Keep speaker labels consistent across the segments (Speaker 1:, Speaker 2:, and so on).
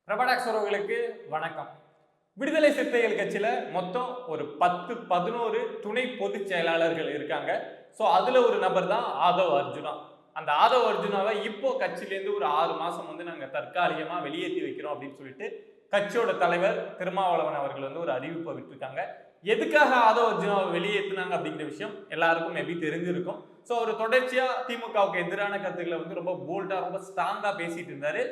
Speaker 1: பிரபடாக்ஸ் உறவுகளுக்கு வணக்கம். விடுதலை சிறுத்தைகள் கட்சியில மொத்தம் ஒரு 10-11 துணை பொதுச் செயலாளர்கள் இருக்காங்க. ஸோ அதுல ஒரு நபர் தான் ஆதவ் அர்ஜுனா. அந்த ஆதவ் அர்ஜுனாவை இப்போ கட்சியிலேருந்து ஒரு 6 மாசம் நாங்க தற்காலிகமா வெளியேற்றி வைக்கிறோம் அப்படின்னு சொல்லிட்டு கட்சியோட தலைவர் திருமாவளவன் அவர்கள் ஒரு அறிவிப்பை விட்டுருக்காங்க. எதுக்காக ஆதவ் அர்ஜுனாவை வெளியேற்றினாங்க அப்படிங்கிற விஷயம் எல்லாருக்கும் மேபி தெரிஞ்சிருக்கும். ஸோ அவர் தொடர்ச்சியா திமுகவுக்கு எதிரான கருத்துக்களை ரொம்ப போல்டா ரொம்ப ஸ்ட்ராங்கா பேசிட்டு இருந்தாரு.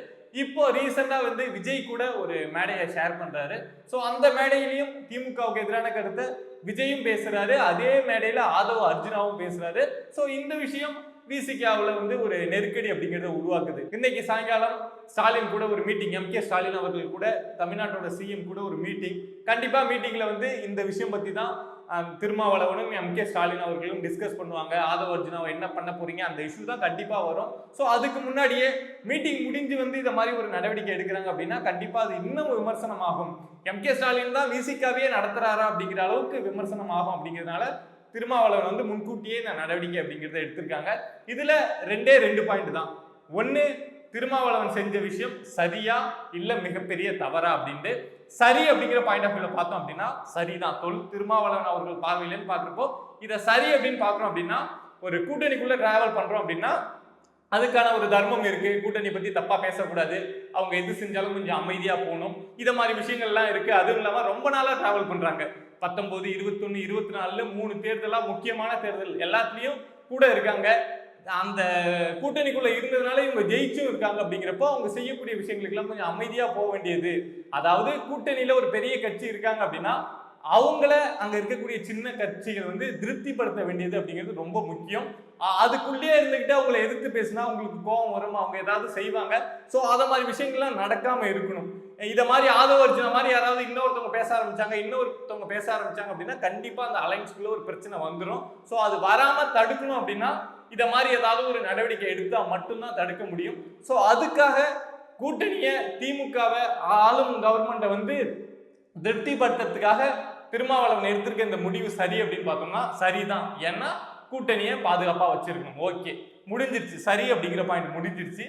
Speaker 1: இப்போ ரீசெண்டா விஜய் கூட ஒரு மேடையை ஷேர் பண்றாரு. ஸோ அந்த மேடையிலையும் திமுகவுக்கு எதிரான கருத்தை விஜயும் பேசுறாரு, அதே மேடையில ஆதவ் அர்ஜுனாவும் பேசுறாரு. ஸோ இந்த விஷயம் விசிகாவில் ஒரு நெருக்கடி அப்படிங்கிறத உருவாக்குது. இன்னைக்கு சாயங்காலம் ஸ்டாலின் கூட ஒரு மீட்டிங், எம்.கே. ஸ்டாலின் அவர்கள் கூட தமிழ்நாட்டோட சிஎம் கூட ஒரு மீட்டிங். கண்டிப்பா மீட்டிங்ல இந்த விஷயம் பத்தி தான் திருமாவளவனும் எம்.கே. ஸ்டாலின் அவர்களும் டிஸ்கஸ் பண்ணுவாங்க. ஆதவ் அர்ஜுனாவை என்ன பண்ண போறீங்க, அந்த இஷ்யூ தான் கண்டிப்பா வரும். ஸோ அதுக்கு முன்னாடியே மீட்டிங் முடிஞ்சு இதை மாதிரி ஒரு நடவடிக்கை எடுக்கிறாங்க அப்படின்னா கண்டிப்பா அது இன்னும் விமர்சனம் ஆகும். எம்.கே. ஸ்டாலின் தான் விசிகாவே நடத்துறாரா அப்படிங்கிற அளவுக்கு விமர்சனம் ஆகும். அப்படிங்கிறதுனால திருமாவளவன் முன்கூட்டியே இந்த நடவடிக்கை அப்படிங்கிறத எடுத்திருக்காங்க. இதுல ரெண்டு பாயிண்ட் தான். ஒன்னு, திருமாவளவன் செஞ்ச விஷயம் சரியா இல்ல மிகப்பெரிய தவறா அப்படின்ட்டு. சரி அப்படிங்கிற பாயிண்ட் ஆஃப் வியூல பார்த்தோம் அப்படின்னா சரிதான். திருமாவளவன் அவர்கள் பார்வையிலேன்னு பாக்குறப்போ இதை சரி அப்படின்னு பாக்குறோம் அப்படின்னா, ஒரு கூட்டணிக்குள்ள டிராவல் பண்றோம் அப்படின்னா அதுக்கான ஒரு தர்மம் இருக்கு. கூட்டணி பத்தி தப்பா பேசக்கூடாது, அவங்க எது செஞ்சாலும் கொஞ்சம் அமைதியா போகணும், இத மாதிரி விஷயங்கள்லாம் இருக்கு. அதுவும் இல்லாம ரொம்ப நாளா டிராவல் பண்றாங்க. 19, 21, 24 3 தேர்தலா முக்கியமான தேர்தல் எல்லாத்துலயும் கூட இருக்காங்க. அந்த கூட்டணிக்குள்ள இருந்ததுனால இவங்க ஜெயிச்சும் இருக்காங்க. அப்படிங்கிறப்போ அவங்க செய்யக்கூடிய விஷயங்களுக்கு எல்லாம் கொஞ்சம் அமைதியா போக வேண்டியது. அதாவது கூட்டணியில ஒரு பெரிய கட்சி இருக்காங்க அப்படின்னா அவங்கள அங்க இருக்கக்கூடிய சின்ன கட்சிகள் திருப்திப்படுத்த வேண்டியது அப்படிங்கிறது ரொம்ப முக்கியம். அதுக்குள்ளேயே இருந்துகிட்டு அவங்களை எதிர்த்து பேசினா அவங்களுக்கு கோபம் வரும், அவங்க ஏதாவது செய்வாங்க. ஸோ அத மாதிரி விஷயங்கள்லாம் நடக்காம இருக்கணும். இதை மாதிரி ஆதவ் அர்ஜுனா மாதிரி யாராவது இன்னொருத்தவங்க பேச ஆரம்பிச்சாங்க அப்படின்னா கண்டிப்பா அந்த அலைன்ஸ்குள்ள ஒரு பிரச்சனை வந்துடும். ஸோ அது வராம தடுக்கணும் அப்படின்னா இதை மாதிரி ஏதாவது ஒரு நடவடிக்கை எடுத்தா மட்டும்தான் தடுக்க முடியும். ஸோ அதுக்காக கூட்டணியை திமுகவை ஆளும் கவர்மெண்ட்டை திருப்திப்படுத்துறதுக்காக திருமாவளவன் எடுத்திருக்க இந்த முடிவு சரி அப்படின்னு பார்த்தோம்னா சரிதான். ஏன்னா கூட்டணியை பாதுகாப்பா வச்சிருக்கணும். ஓகே, முடிஞ்சிருச்சு. சரி அப்படிங்கிற பாயிண்ட் முடிஞ்சிருச்சு.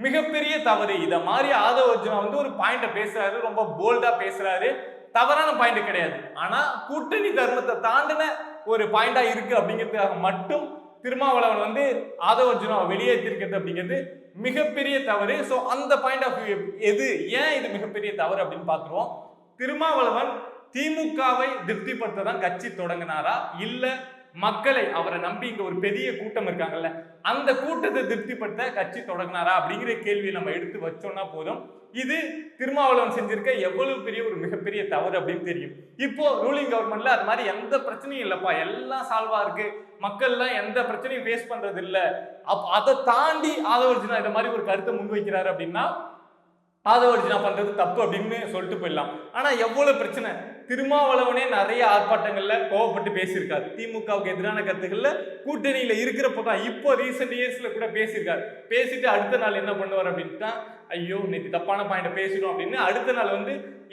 Speaker 1: மிகப்பெரிய தவறு இதை மாதிரி ஆதவ் அர்ஜுனா ஒரு பாயிண்ட பேசுறாரு, ரொம்ப போல்டா பேசுறாரு. தவறான பாயிண்ட் கிடையாது. ஆனா கூட்டணி தர்மத்தை தாண்டின ஒரு பாயிண்டா இருக்கு அப்படிங்கிறதுக்காக மட்டும் திருமாவளவன் ஆதவ் அர்ஜுனாவை வெளியேற்றிருக்கிறது அப்படிங்கிறது மிகப்பெரிய தவறு. ஸோ அந்த பாயிண்ட் ஆஃப் வியூ எது, ஏன் இது மிகப்பெரிய தவறு அப்படின்னு பார்த்துருவோம். திருமாவளவன் திமுகவை திருப்திப்படுத்த தான் கட்சி தொடங்கினாரா, இல்ல மக்களை அவரை நம்பி இங்க ஒரு பெரிய கூட்டம் இருக்காங்கல்ல அந்த கூட்டத்தை திருப்திப்படுத்த கட்சி தொடங்கினாரா அப்படிங்கிற கேள்வியை நம்ம எடுத்து வச்சோம்னா போதும். இது திருமாவளவன் செஞ்சிருக்க எவ்வளவு பெரிய ஒரு மிகப்பெரிய தவறு அப்படின்னு தெரியும். இப்போ ரூலிங் கவர்மெண்ட்ல அது மாதிரி எந்த பிரச்சனையும் இல்லப்பா, எல்லாம் சால்வா இருக்கு, மக்கள் எல்லாம் எந்த பிரச்சனையும் ஃபேஸ் பண்றது இல்ல, அதை தாண்டி ஆதவ் அர்ஜுனா இந்த மாதிரி ஒரு கருத்தை முன்வைக்கிறாரு அப்படின்னா ஆதவ் அர்ஜுனா பண்றது தப்பு அப்படின்னு சொல்லிட்டு போயிடலாம். ஆனா எவ்வளவு பிரச்சனை, திருமாவளவனே நிறைய ஆர்ப்பாட்டங்கள்ல கோவப்பட்டு பேசியிருக்காரு. திமுகவுக்கு எதிரான கருத்துக்கள்ல கூட்டணியில இருக்கிறப்ப தான், இப்போ ரீசெண்ட் இயர்ஸ்ல கூட பேசியிருக்காரு. பேசிட்டு அடுத்த நாள் என்ன பண்ணுவார் அப்படின்ட்டு, ஐயோ நேற்று தப்பான பாயிண்ட் பேசிடும் அப்படின்னு அடுத்த நாள்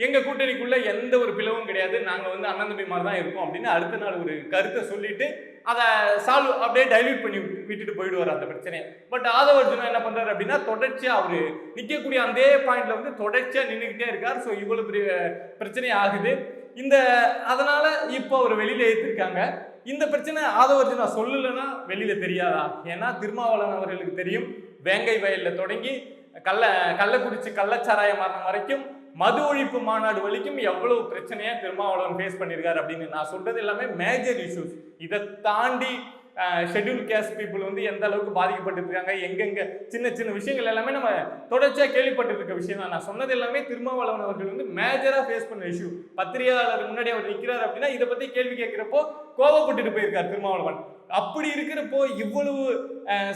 Speaker 1: எங்க கூட்டணிக்குள்ள எந்த ஒரு பிளவும் கிடையாது, நாங்க அண்ணன் தம்பி மாதிரி தான் இருக்கோம் அப்படின்னு அடுத்த நாள் ஒரு கருத்தை சொல்லிட்டு அதை சால்வ் அப்படியே டைல்யூட் பண்ணி விட்டுட்டு போயிடுவார் அந்த பிரச்சனையை. பட் ஆதவ் அர்ஜுனா என்ன பண்றாரு அப்படின்னா தொடர்ச்சியா அவரு நிக்கக்கூடிய அந்த பாயிண்ட்ல தொடர்ச்சியா நின்றுகிட்டே இருக்காரு. ஸோ இவ்வளவு பெரிய பிரச்சனை ஆகுது. அதனால இப்போ அவர் வெளியில ஏற்றிருக்காங்க. இந்த பிரச்சனை ஆதவ் அர்ஜுனா சொல்லலைன்னா வெளியில தெரியாதா? ஏன்னா திருமாவளவன் அவர்களுக்கு தெரியும், வேங்கை வயல்ல தொடங்கி கள்ளக்குறிச்சி கள்ளச்சாராயம் மாறின வரைக்கும் மது ஒழிப்பு மாநாடு வரைக்கும் எவ்வளவு பிரச்சனையா திருமாவளவன் ஃபேஸ் பண்ணியிருக்காரு அப்படின்னு. நான் சொல்றது எல்லாமே மேஜர் இஷ்யூஸ். இதை தாண்டி ஷெட்யூல் கேஸ்ட் பீப்புள் எந்த அளவுக்கு பாதிக்கப்பட்டு இருக்காங்க, எங்கெங்க சின்ன சின்ன விஷயங்கள் எல்லாமே நம்ம தொடர்ச்சியா கேள்விப்பட்டு இருக்க விஷயம் தான். நான் சொன்னது எல்லாமே திருமாவளவன் அவர்கள் மேஜரா ஃபேஸ் பண்ண இஷ்யூ. பத்திரிகையாளர் முன்னாடி அவர் நிற்கிறார் அப்படின்னா இதை பத்தி கேள்வி கேட்கிறப்போ கோபப்பட்டுட்டு போயிருக்கார் திருமாவளவன். அப்படி இருக்கிறப்போ இவ்வளவு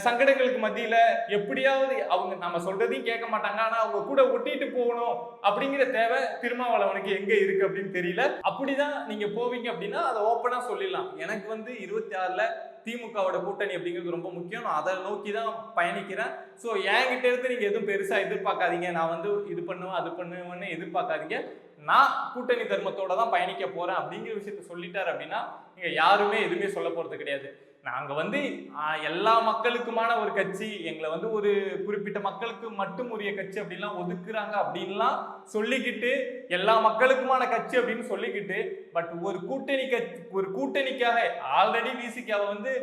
Speaker 1: சங்கடங்களுக்கு மத்தியில எப்படியாவது அவங்க நம்ம சொல்றதையும் கேட்க மாட்டாங்க, ஆனா அவங்க கூட ஒட்டிட்டு போகணும் அப்படிங்கிற தேவை திருமாவளவனுக்கு எங்க இருக்கு அப்படின்னு தெரியல. அப்படிதான் நீங்க போவீங்க அப்படின்னா அதை ஓப்பனா சொல்லிடலாம். எனக்கு 26ல திமுகவோட கூட்டணி அப்படிங்கிறது ரொம்ப முக்கியம், நான் அதை நோக்கி தான் பயணிக்கிறேன். ஸோ என்கிட்ட இருந்து நீங்க எதுவும் பெருசா எதிர்பார்க்காதீங்க, நான் இது பண்ணுவேன் அது பண்ணுவேன்னு எதிர்பார்க்காதீங்க, நான் கூட்டணி தர்மத்தோட தான் பயணிக்க போறேன் அப்படிங்கிற விஷயத்த சொல்லிட்டாரு அப்படின்னா நீங்க யாருமே எதுவுமே சொல்ல போறது கிடையாது. நாங்க வந்து எல்லா மக்களுக்குமான ஒரு கட்சி, எங்களை வந்து ஒரு குறிப்பிட்ட மக்களுக்கு மட்டும் உரிய கட்சி அப்படின்லாம் ஒதுக்குறாங்க அப்படின்லாம் சொல்லிக்கிட்டு, எல்லா மக்களுக்குமான கட்சி அப்படின்னு சொல்லிக்கிட்டு, பட் ஒரு கூட்டணிக்காக ஆல்ரெடி விசிகாவை வந்து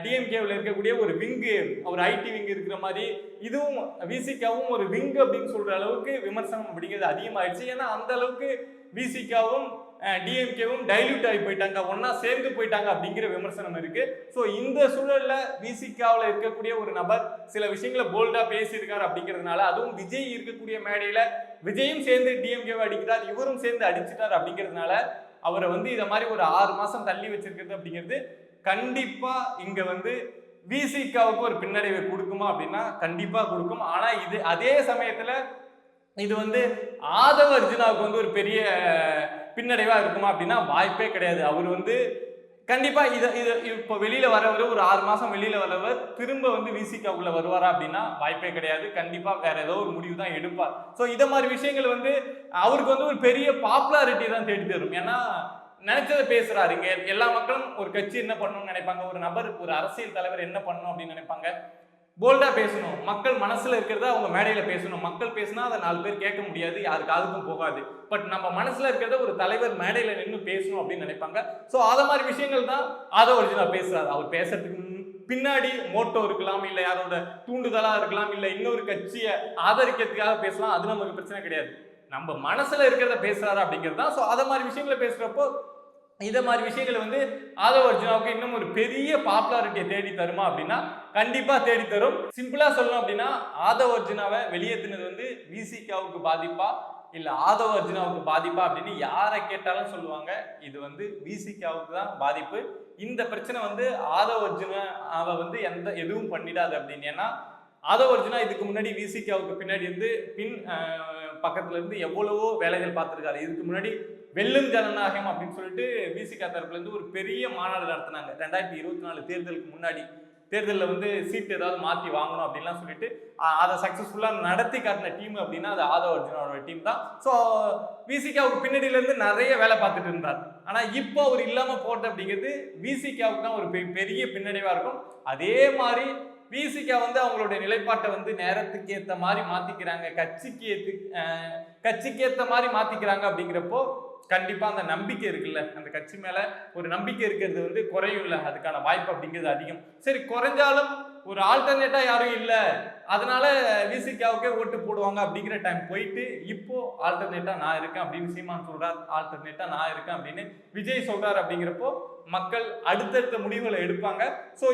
Speaker 1: டிஎம்கேவில் இருக்கக்கூடிய ஒரு விங்கு, ஒரு ஐடி விங் இருக்கிற மாதிரி இதுவும் விசிகாவும் ஒரு விங் அப்படின்னு சொல்ற அளவுக்கு விமர்சனம் அப்படிங்கிறது அதிகமாயிடுச்சு. ஏன்னா அந்த அளவுக்கு விசிகாவும் டிஎம்கேவும் டைல்யூட் ஆகி போயிட்டாங்க, ஒன்னா சேர்ந்து போயிட்டாங்க அப்படிங்கிற விமர்சனம் இருக்கு. ஸோ இந்த சூழல்ல விசிகாவில் இருக்கக்கூடிய ஒரு நபர் சில விஷயங்களை போல்டா பேசியிருக்காரு அப்படிங்கிறதுனால, அதுவும் விஜய் இருக்கக்கூடிய மேடையில விஜயும் சேர்ந்து டிஎம்கேவை அடிக்கிறார், இவரும் சேர்ந்து அடிச்சுட்டார் அப்படிங்கிறதுனால அவரை வந்து இதை மாதிரி ஒரு 6 மாசம் தள்ளி வச்சிருக்கிறது அப்படிங்கிறது கண்டிப்பா இங்க வந்து விசிகாவுக்கு ஒரு பின்னடைவை கொடுக்குமா அப்படின்னா கண்டிப்பா கொடுக்கும். ஆனா இது அதே சமயத்துல இது வந்து ஆதவ அர்ஜுனாவுக்கு வந்து ஒரு பெரிய பின்னடைவா இருக்குமா அப்படின்னா வாய்ப்பே கிடையாது. அவர் வந்து கண்டிப்பா இப்போ வெளியில வரவர், ஒரு 6 மாசம் வெளியில வரவர் திரும்ப வந்து விசிகாவுக்குள்ள வருவாரா அப்படின்னா வாய்ப்பே கிடையாது. கண்டிப்பா வேற ஏதோ ஒரு முடிவு தான் எடுப்பார். ஸோ இதை மாதிரி விஷயங்கள் வந்து அவருக்கு வந்து ஒரு பெரிய பாப்புலாரிட்டி தான் தேடி தரும். ஏன்னா நினைச்சதை பேசுறாரு. இங்க எல்லா மக்களும் ஒரு கட்சி என்ன பண்ணணும்னு நினைப்பாங்க, ஒரு நபர், ஒரு அரசியல் தலைவர் என்ன பண்ணணும் அப்படின்னு நினைப்பாங்க. போல்டா பேசணும், மக்கள் மனசுல இருக்கிறத அவங்க மேடையில பேசணும். மக்கள் பேசினா அதை 4 பேர் கேட்க முடியாது, யாருக்கு காதுக்கும் போகாது. பட் நம்ம மனசுல இருக்கிறத ஒரு தலைவர் மேடையில நின்று பேசணும் அப்படின்னு நினைப்பாங்க. ஸோ அத மாதிரி விஷயங்கள் தான் ஆதவ அர்ஜுனா பேசுறாரு. அவர் பேசுறதுக்கு பின்னாடி மோட்டோ இருக்கலாம், இல்ல யாரோட தூண்டுதலா இருக்கலாம், இல்ல இன்னொரு கட்சியை ஆதரிக்கிறதுக்காக பேசலாம். அது நமக்கு பிரச்சனை கிடையாது. நம்ம மனசுல இருக்கிறத பேசுறாரு அப்படிங்கிறது தான். ஸோ அத மாதிரி விஷயங்களை பேசுறப்போ இதை மாதிரி விஷயங்கள் வந்து ஆதவ அர்ஜுனாவுக்கு இன்னும் ஒரு பெரிய பாப்புலாரிட்டியை தேடி தருமா அப்படின்னா கண்டிப்பா தேடி தரும். சிம்பிளா சொல்லணும் அப்படின்னா ஆதவ அர்ஜுனாவை வெளியேற்றினது வந்து விசிகாவுக்கு பாதிப்பா இல்ல ஆதவ அர்ஜுனாவுக்கு பாதிப்பா அப்படின்னு யாரை கேட்டாலும் சொல்லுவாங்க இது வந்து விசிகாவுக்கு தான் பாதிப்பு. இந்த பிரச்சனை வந்து ஆதவ அர்ஜுனாவை வந்து எதுவும் பண்ணிடாது அப்படின்னு. ஏன்னா ஆதவ அர்ஜுனா இதுக்கு முன்னாடி விசிகாவுக்கு பின்னாடி இருந்து பக்கத்துல இருந்து எவ்வளவோ வேலைகள் பார்த்திருக்காரு. இதுக்கு முன்னாடி வெல்லும் ஜனநாயகம் அப்படின்னு சொல்லிட்டு விசிகா தரப்புல இருந்து ஒரு பெரிய மாநாடு நடத்தினாங்க 2024 தேர்தலுக்கு முன்னாடி. தேர்தலில் வந்து சீட் ஏதாவது மாற்றி வாங்கணும் அப்படின்லாம் சொல்லிட்டு அதை சக்ஸஸ்ஃபுல்லாக நடத்தி காட்டின டீம் அப்படின்னா அது ஆதவ அர்ஜுனோட டீம் தான். ஸோ விசிகாவுக்கு பின்னாடியிலேருந்து நிறைய வேலை பார்த்துட்டு இருந்தார். ஆனால் இப்போ அவர் இல்லாமல் போகிறது அப்படிங்கிறது விசிகாவுக்கு தான் ஒரு பெரிய பின்னடைவாக இருக்கும். அதே மாதிரி விசிகா வந்து அவங்களுடைய நிலைப்பாட்டை வந்து நேரத்துக்கு ஏற்ற மாதிரி மாற்றிக்கிறாங்க, கட்சிக்கு ஏற்ற மாதிரி மாற்றிக்கிறாங்க. அப்படிங்கிறப்போ கண்டிப்பா அந்த நம்பிக்கை இருக்குல்ல, அந்த கட்சி மேல ஒரு நம்பிக்கை இருக்கிறது வந்து குறையும் இல்லை, அதுக்கான வாய்ப்பு அப்படிங்கிறது அதிகம். சரி, குறைஞ்சாலும் ஒரு ஆல்டர்னேட்டா யாரும் இல்லை, அதனால விசிகாவுக்கே ஓட்டு போடுவாங்க அப்படிங்கிற டைம் போயிட்டு இப்போ ஆல்டர்னேட்டா நான் இருக்கேன் அப்படின்னு சீமான் சொல்றார், ஆல்டர்னேட்டா நான் இருக்கேன் அப்படின்னு விஜய் சொல்றாரு. அப்படிங்கிறப்போ மக்கள் அடுத்தடுத்த முடிவுகளை எடுப்பாங்க. ஸோ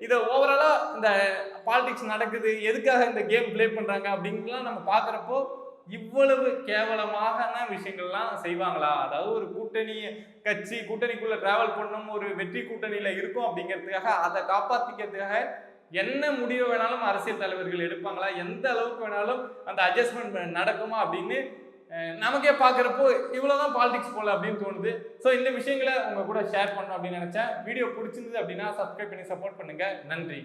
Speaker 1: இதை ஓவராலா இந்த பாலிடிக்ஸ் நடக்குது, எதுக்காக இந்த கேம் பிளே பண்றாங்க அப்படிங்கலாம் நம்ம பார்க்குறப்போ இவ்வளவு கேவலமான விஷயங்கள்லாம் செய்வாங்களா? அதாவது ஒரு கூட்டணிக்குள்ள டிராவல் பண்ணணும், ஒரு வெற்றி கூட்டணியில இருக்கும் அப்படிங்கிறதுக்காக, அதை காப்பாத்திக்கிறதுக்காக என்ன முடிவு வேணாலும் அரசியல் தலைவர்கள் எடுப்பாங்களா? எந்த அளவுக்கு வேணாலும் அந்த அட்ஜஸ்ட்மெண்ட் நடக்குமா அப்படின்னு நமக்கே பார்க்குறப்போ இவ்வளோதான் பாலிடிக்ஸ் போல அப்படின்னு தோணுது. ஸோ இந்த விஷயங்களை உங்க கூட ஷேர் பண்ணணும் அப்படின்னு நினைச்சேன். வீடியோ பிடிச்சிருந்தது அப்படின்னா சப்ஸ்கிரைப் பண்ணி சப்போர்ட் பண்ணுங்க. நன்றி.